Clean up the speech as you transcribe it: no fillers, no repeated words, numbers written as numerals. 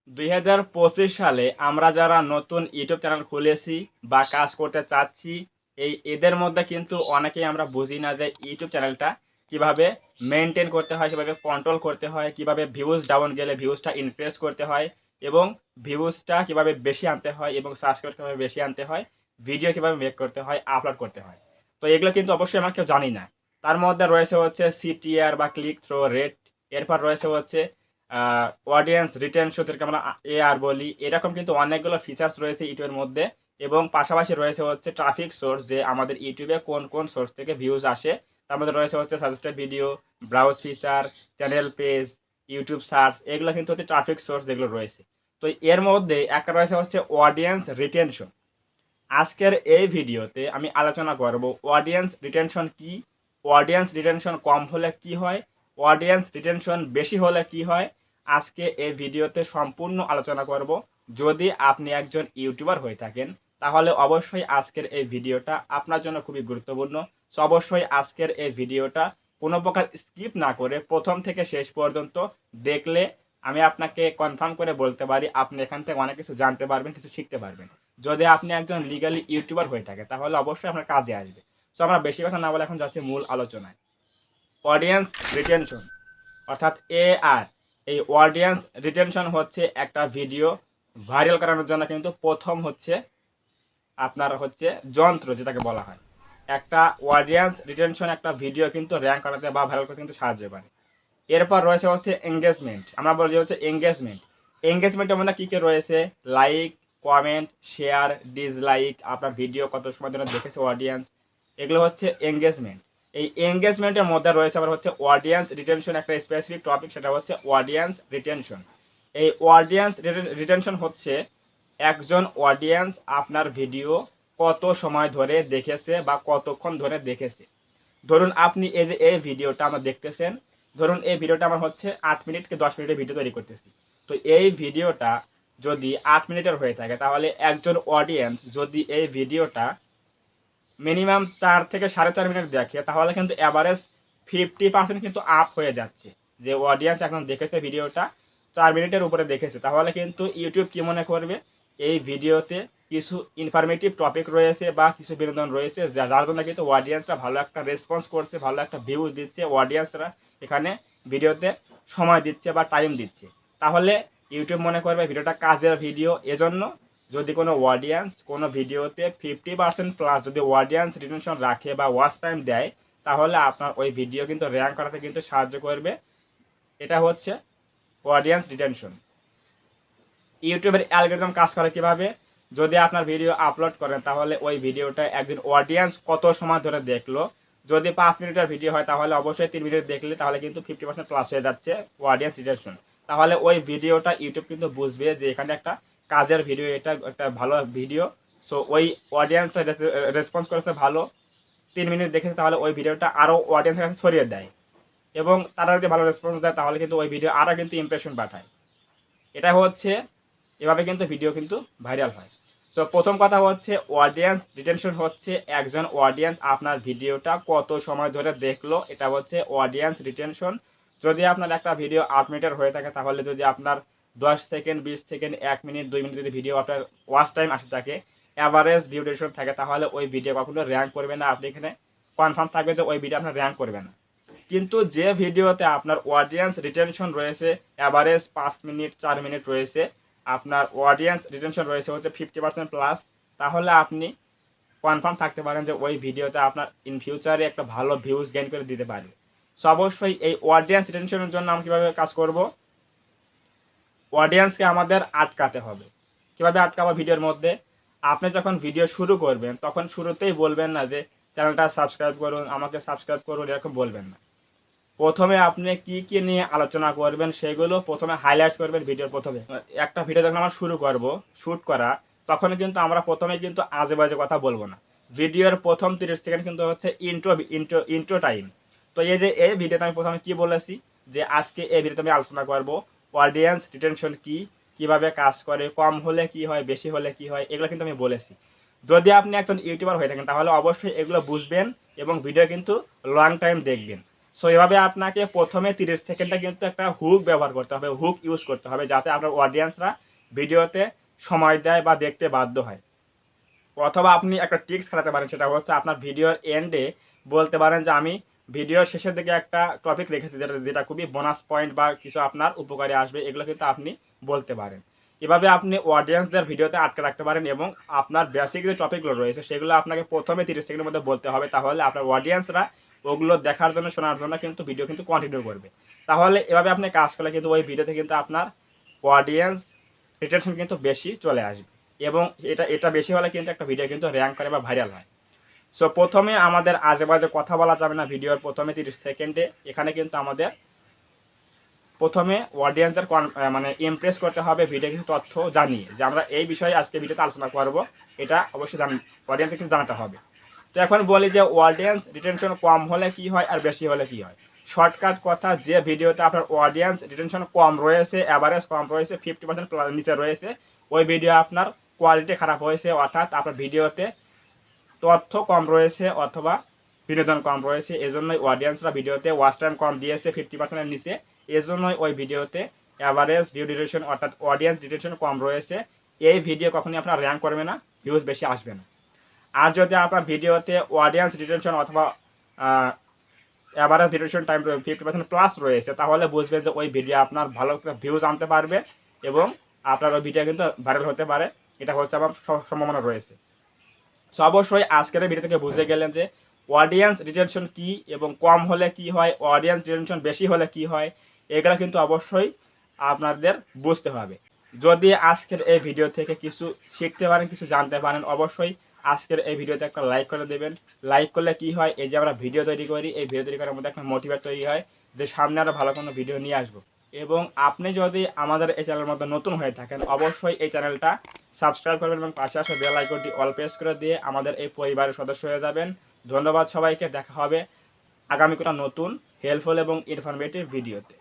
2025 সালে আমরা যারা নতুন ইউটিউব চ্যানেল খুলেছি বা কাজ করতে চাচ্ছি, এদের মধ্যে কিন্তু অনেকেই আমরা বুঝি না যে ইউটিউব চ্যানেলটা কিভাবে মেইনটেইন করতে হয়, কিভাবে কন্ট্রোল করতে হয়, কিভাবে ভিউজ ডাউন গেলে ভিউজটা ইনক্রিজ করতে হয় এবং ভিউজটা কিভাবে বেশি আনতে হয় এবং সাবস্ক্রাইব কিভাবে বেশি আনতে হয়, ভিডিও কিভাবে মেক করতে হয়, আপলোড করতে হয়। তো এগুলো কিন্তু অবশ্যই আমরা কেউ জানি না। তার মধ্যে রয়েছে হচ্ছে সিটিআর বা ক্লিক থ্রো রেট, এরপর রয়েছে হচ্ছে অডিয়েন্স রিটেনশন, যেটাকে আমরা এআর বলি। এরকম কিন্তু অনেকগুলো ফিচার্স রয়েছে ইউটিউবের মধ্যে এবং পাশাপাশি রয়েছে হচ্ছে ট্রাফিক সোর্স, যে আমাদের ইউটিউবে কোন কোন সোর্স থেকে ভিউজ আসে। তার মধ্যে রয়েছে হচ্ছে suggested video, browse feature, channel page, YouTube search. এগুলো কিন্তু হচ্ছে ট্রাফিক সোর্স যেগুলো রয়েছে। তো এর মধ্যে একটা রয়েছে হচ্ছে অডিয়েন্স রিটেনশন। আজকের এই ভিডিওতে আমি আলোচনা করব অডিয়েন্স রিটেনশন কি, অডিয়েন্স রিটেনশন কম হলে কি হয়, অডিয়েন্স রিটেনশন বেশি হলে কি হয়। আজকে এই ভিডিওতে সম্পূর্ণ আলোচনা করব। যদি আপনি একজন ইউটিউবার হয়ে থাকেন তাহলে অবশ্যই আজকের এই ভিডিওটা আপনার জন্য খুবই গুরুত্বপূর্ণ। সো অবশ্যই আজকের এই ভিডিওটা কোনো প্রকার স্কিপ না করে প্রথম থেকে শেষ পর্যন্ত দেখলে আমি আপনাকে কনফার্ম করে বলতে পারি আপনি এখান থেকে অনেক কিছু জানতে পারবেন, কিছু শিখতে পারবেন। যদি আপনি একজন লিগালি ইউটিউবার হয়ে থাকে তাহলে অবশ্যই আপনার কাজে আসবে। তো আমরা বেশি কথা না বলে এখন যাচ্ছি মূল আলোচনায়। অডিয়েন্স রিটেনশন অর্থাৎ এআর। এই অডিয়েন্স রিটেনশন হচ্ছে একটা ভিডিও ভাইরাল করানোর জন্য কিন্তু প্রথম হচ্ছে আপনার হচ্ছে যন্ত্র, যেটাকে বলা হয়। একটা অডিয়েন্স রিটেনশন একটা ভিডিও কিন্তু র্যাঙ্ক করাতে বা ভাইরাল করতে কিন্তু সাহায্য করে। এরপর রয়েছে হচ্ছে এঙ্গেজমেন্ট। আমরা বলি হচ্ছে এঙ্গেজমেন্ট। এঙ্গেজমেন্টের মধ্যে কী কী রয়েছে? লাইক, কমেন্ট, শেয়ার, ডিসলাইক, আপনার ভিডিও কত সময় ধরে দেখেছে অডিয়েন্স, এগুলো হচ্ছে এঙ্গেজমেন্ট। এই এঙ্গেজমেন্টের মধ্যে রয়েছে আবার হচ্ছে অডিয়েন্স রিটেনশন, একটা স্পেসিফিক টপিক, সেটা হচ্ছে অডিয়েন্স রিটেনশন। এই অডিয়েন্স রিটেনশন হচ্ছে একজন অডিয়েন্স আপনার ভিডিও কত সময় ধরে দেখেছে বা কতক্ষণ ধরে দেখেছে। ধরুন আপনি এই যে এই ভিডিওটা আমরা দেখতেছেন, ধরুন এই ভিডিওটা আমার হচ্ছে 8 মিনিট কি 10 মিনিটের ভিডিও তৈরি করতেছি। তো এই ভিডিওটা যদি 8 মিনিটের হয়ে থাকে তাহলে একজন অডিয়েন্স যদি এই ভিডিওটা মিনিমাম 4 থেকে 4.5 মিনিট দেখে তাহলে কিন্তু অ্যাভারেজ 50% কিন্তু আপ হয়ে যাচ্ছে। যে অডিয়েন্স এখন দেখেছে ভিডিওটা 4 মিনিটের উপরে দেখেছে, তাহলে কিন্তু ইউটিউব কি মনে করবে এই ভিডিওতে কিছু ইনফরমেটিভ টপিক রয়েছে বা কিছু বিনোদন রয়েছে, যার জন্য কিন্তু অডিয়েন্সরা ভালো একটা রেসপন্স করছে, ভালো একটা ভিউজ দিচ্ছে, অডিয়েন্সরা এখানে ভিডিওতে সময় দিচ্ছে বা টাইম দিচ্ছে। তাহলে ইউটিউব মনে করবে ভিডিওটা কাজের ভিডিও। এজন্য যদি কোনো অডিয়েন্স কোনো ভিডিওতে 50%+ যদি অডিয়েন্স রিটেনশন রাখে বা ওয়াচ টাইম দেয় তাহলে আপনার ওই ভিডিও কিন্তু র্যাঙ্ক করাতে কিন্তু সাহায্য করবে। এটা হচ্ছে অডিয়েন্স রিটেনশন। ইউটিউবের অ্যালগরিদম কাজ করে কিভাবে? যদি আপনার ভিডিও আপলোড করেন তাহলে ওই ভিডিওটা একজন অডিয়েন্স কত সময় ধরে দেখলো। যদি 5 মিনিটের ভিডিও হয় তাহলে অবশ্যই 3 মিনিট দেখলে তাহলে কিন্তু 50%+ হয়ে যাচ্ছে অডিয়েন্স রিটেনশন। তাহলে ওই ভিডিওটা ইউটিউব কিন্তু বুঝবে যে এখানে একটা কাজের ভিডিও, এটা একটা ভালো ভিডিও। সো ওই অডিয়েন্সরা রেসপন্স করেছে ভালো, 3 মিনিট দেখেছে, তাহলে ওই ভিডিওটা আরও অডিয়েন্সের কাছে ছড়িয়ে দেয় এবং তারা যদি ভালো রেসপন্স দেয় তাহলে কিন্তু ওই ভিডিও আরও কিন্তু ইমপ্রেশন পাঠায়। এটা হচ্ছে এভাবে কিন্তু ভিডিও কিন্তু ভাইরাল হয়। সো প্রথম কথা হচ্ছে অডিয়েন্স রিটেনশন হচ্ছে একজন অডিয়েন্স আপনার ভিডিওটা কত সময় ধরে দেখলো, এটা হচ্ছে অডিয়েন্স রিটেনশন। যদি আপনার একটা ভিডিও 8 মিনিটের হয়ে থাকে তাহলে যদি আপনার 10 সেকেন্ড, 20 সেকেন্ড, 1 মিনিট, 2 মিনিট যদি ভিডিও আপনার ওয়াচ টাইম আসে থাকে, অ্যাভারেজ ভিউ ডিউরেশন থাকে, তাহলে ওই ভিডিও কখনো র্যাঙ্ক করবে না। আপনি এখানে কনফার্ম থাকবে যে ওই ভিডিও আপনার র্যাঙ্ক করবে না। কিন্তু যে ভিডিওতে আপনার অডিয়েন্স রিটেনশন রয়েছে অ্যাভারেজ 5 মিনিট, 4 মিনিট রয়েছে, আপনার অডিয়েন্স রিটেনশন রয়েছে হচ্ছে 50%+, তাহলে আপনি কনফার্ম থাকতে পারেন যে ওই ভিডিওতে আপনার ইন ফিউচারে একটা ভালো ভিউজ গেইন করে দিতে পারে। সো অবশ্যই এই অডিয়েন্স রিটেনশনের জন্য আমরা কীভাবে কাজ করব? অডিয়েন্সকে আমাদের আটকাতে হবে। কীভাবে আটকাবো? ভিডিওর মধ্যে আপনি যখন ভিডিও শুরু করবেন তখন শুরুতেই বলবেন না যে চ্যানেলটা সাবস্ক্রাইব করুন, আমাকে সাবস্ক্রাইব করুন, এরকম বলবেন না। প্রথমে আপনি কি কি নিয়ে আলোচনা করবেন সেগুলো প্রথমে হাইলাইট করবেন ভিডিওর প্রথমে। একটা ভিডিও যখন আমরা শুরু করব শ্যুট করা, তখন কিন্তু আমরা প্রথমে কিন্তু আজে বাজে কথা বলবো না। ভিডিওর প্রথম 30 সেকেন্ড কিন্তু হচ্ছে ইন্ট্রো টাইম। তো এই যে এই ভিডিওতে আমি প্রথমে কি বলেছি যে আজকে এই ভিডিওতে আমি আলোচনা করব অডিয়েন্স রিটেনশন কি, কিভাবে কাজ করে, কম হলে কি হয়, বেশি হলে কি হয়, এগুলো কিন্তু আমি বলেছি। যদি আপনি একজন ইউটিউবার হয়ে থাকেন তাহলে অবশ্যই এগুলো বুঝবেন এবং ভিডিও কিন্তু লং টাইম দেখবেন। সো এভাবে আপনাকে প্রথমে 30 সেকেন্ডে কিন্তু একটা হুক ব্যবহার করতে হবে, হুক ইউজ করতে হবে, যাতে আপনার অডিয়েন্সরা ভিডিওতে সময় দেয় বা দেখতে বাধ্য হয়। অথবা আপনি একটা ট্রিক্স খাটাতে পারেন, সেটা হচ্ছে আপনার ভিডিওর এন্ডে বলতে পারেন যে আমি ভিডিওর শেষের দিকে একটা টপিক রেখেছি, যেটা খুবই বোনাস পয়েন্ট বা কিছু আপনার উপকারে আসবে, এগুলো কিন্তু আপনি বলতে পারেন। এভাবে আপনি অডিয়েন্সদের ভিডিওতে আটকে রাখতে পারেন এবং আপনার বেসিক যে টপিকগুলো রয়েছে সেগুলো আপনাকে প্রথমে 30 সেকেন্ডের মধ্যে বলতে হবে, তাহলে আপনার অডিয়েন্সরা ওগুলো দেখার জন্য, শোনার জন্য কিন্তু ভিডিও কিন্তু কন্টিনিউ করবে। তাহলে এভাবে আপনি কাজ করলে কিন্তু ওই ভিডিওতে কিন্তু আপনার অডিয়েন্স রিটেনশন কিন্তু বেশি চলে আসবে এবং এটা বেশি হলে কিন্তু একটা ভিডিও কিন্তু র্যাঙ্ক করে বা ভাইরাল হয়। সো প্রথমে আমাদের আজেবাজে কথা বলা যাবে না ভিডিওর প্রথমে 30 সেকেন্ডে। এখানে কিন্তু আমাদের প্রথমে অডিয়েন্সদের মানে ইমপ্রেস করতে হবে ভিডিও কিছু তথ্য জানিয়ে, যে আমরা এই বিষয়ে আজকে ভিডিওতে আলোচনা করব, এটা অবশ্যই অডিয়েন্সকে কিন্তু জানাতে হবে। তো এখন বলি যে অডিয়েন্স রিটেনশন কম হলে কি হয় আর বেশি হলে কি হয়। শর্টকাট কথা, যে ভিডিওতে আপনার অডিয়েন্স রিটেনশন কম রয়েছে, অ্যাভারেজ কম রয়েছে, 50% নিচে রয়েছে, ওই ভিডিও আপনার কোয়ালিটি খারাপ হয়েছে, অর্থাৎ আপনার ভিডিওতে তথ্য কম রয়েছে অথবা বিনোদন কম রয়েছে, এজন্যই অডিয়েন্সরা ভিডিওতে ওয়াচ টাইম কম দিয়েছে 50%-এর নিচে, এজন্যই ওই ভিডিওতে অ্যাভারেজ ভিউ ডিউরেশন অর্থাৎ অডিয়েন্স ডিউরেশন কম রয়েছে। এই ভিডিও কখনই আপনার র্যাঙ্ক করবে না, ভিউজ বেশি আসবে না। আর যদি আপনার ভিডিওতে অডিয়েন্স ডিউরেশন অথবা অ্যাভারেজ ডিউরেশন টাইম 50%+ রয়েছে, তাহলে বুঝবেন যে ওই ভিডিও আপনার ভালো একটা ভিউজ আনতে পারবে এবং আপনার ওই ভিডিও কিন্তু ভাইরাল হতে পারে, এটা হচ্ছে আমার সম্ভাবনা রয়েছে। সো অবশ্যই আজকের ভিডিও থেকে বুঝে গেলেন যে অডিয়েন্স রিটেনশন কি এবং কম হলে কি হয়, অডিয়েন্স রিটেনশন বেশি হলে কি হয়, এগুলো কিন্তু অবশ্যই আপনাদের বুঝতে হবে। যদি আজকের এই ভিডিও থেকে কিছু শিখতে পারেন, কিছু জানতে পারেন, অবশ্যই আজকের এই ভিডিওতে একটা লাইক করে দেবেন। লাইক করলে কি হয়, এই যে আমরা ভিডিও তৈরি করি, এই ভিডিও তৈরি করার মধ্যে একটা মোটিভেট তৈরি হয় যে সামনে আরও ভালো কোনো ভিডিও নিয়ে আসবো। এবং আপনি যদি আমাদের এই চ্যানেলের মধ্যে নতুন হয়ে থাকেন, অবশ্যই এই চ্যানেলটা সাবস্ক্রাইব করবেন এবং পাশে আসা বেল আইকনটি অল প্রেস করে দিয়ে আমাদের এই পরিবারের সদস্য হয়ে যাবেন। ধন্যবাদ সবাইকে, দেখা হবে আগামী কোনো নতুন হেল্পফুল এবং ইনফরমেটিভ ভিডিওতে।